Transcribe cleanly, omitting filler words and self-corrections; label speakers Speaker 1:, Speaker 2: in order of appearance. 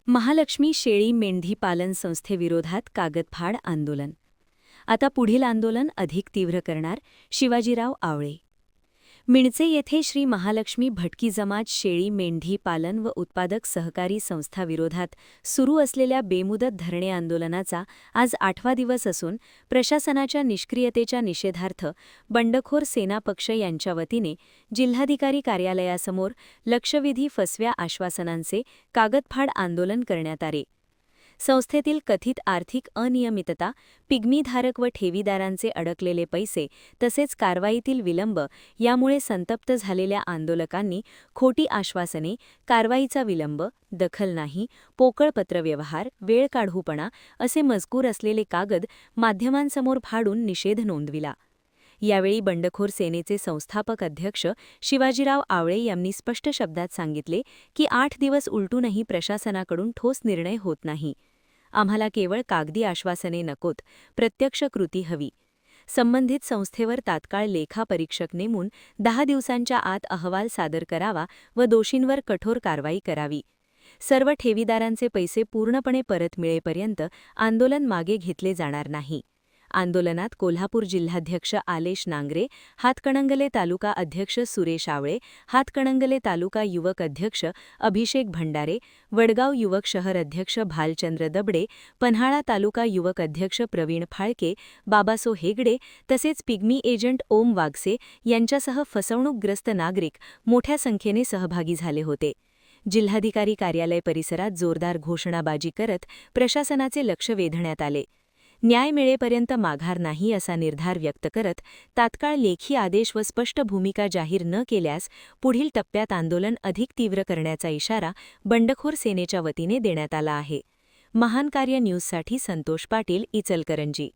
Speaker 1: महालक्ष्मी शेळी मेंढी पालन संस्थेविरोधात कागदफाड आंदोलन. आता पुढील आंदोलन अधिक तीव्र करणार शिवाजीराव आवळे. मिणचे येथे श्री महालक्ष्मी भटकी जमात शेळी मेंढी पालन व उत्पादक सहकारी संस्थाविरोधात सुरू असलेल्या बेमुदत धरणे आंदोलनाचा आज 8वा दिवस असून प्रशासनाच्या निष्क्रियतेच्या निषेधार्थ बंडखोर सेना पक्ष यांच्या वतीने जिल्हाधिकारी कार्यालयासमोर लक्षवेधी फसव्या आश्वासनांचे कागदफाड आंदोलन करण्यात आले. संस्थेतील कथित आर्थिक अनियमितता, पिग्मीधारक व ठेवीदारांचे अडकलेले पैसे तसेच कारवाईतील विलंब यामुळे संतप्त झालेल्या आंदोलकांनी खोटी आश्वासने, कारवाईचा विलंब, दखल नाही, पोकळ पत्रव्यवहार, वेळकाढूपणा असे मजकूर असलेले कागद माध्यमांसमोर फाडून निषेध नोंदविला. यावेळी बंडखोर सेनेचे संस्थापक अध्यक्ष शिवाजीराव आवळे यांनी स्पष्ट शब्दात सांगितले की 8 दिवस उलटूनही प्रशासनाकडून ठोस निर्णय होत नाही. आम्हाला केवळ कागदी आश्वासने नकोत, प्रत्यक्ष कृती हवी. संबंधित संस्थेवर तात्काळ लेखापरीक्षक नेमून 10 दिवसांच्या आत अहवाल सादर करावा व दोषींवर कठोर कारवाई करावी. सर्व ठेवीदारांचे पैसे पूर्णपणे परत मिळेपर्यंत आंदोलन मागे घेतले जाणार नाही. आंदोलनात कोल्हापूर जिल्हाध्यक्ष आलेश नांगरे, हातकणंगले तालुका अध्यक्ष सुरेश आवळे, हातकणंगले तालुका युवक अध्यक्ष अभिषेक भंडारे, वडगाव युवक शहर अध्यक्ष भालचंद्र दबडे, पन्हाळा तालुका युवक अध्यक्ष प्रवीण फाळके, बाबासो हेगडे तसेच पिग्मी एजंट ओम वागसे यांच्यासह फसवणूकग्रस्त नागरिक मोठ्या संख्येने सहभागी झाले होते. जिल्हाधिकारी कार्यालय परिसरात जोरदार घोषणाबाजी करत प्रशासनाचे लक्ष वेधण्यात आले. न्याय मिळेपर्यंत माघार नाही असा निर्धार व्यक्त करत तात्काळ लेखी आदेश व स्पष्ट भूमिका जाहीर न केल्यास पुढील टप्प्यात आंदोलन अधिक तीव्र करण्याचा इशारा बंडखोर सेनेच्या वतीने देण्यात आला आहे. महान कार्य न्यूजसाठी संतोष पाटील, इचलकरंजी.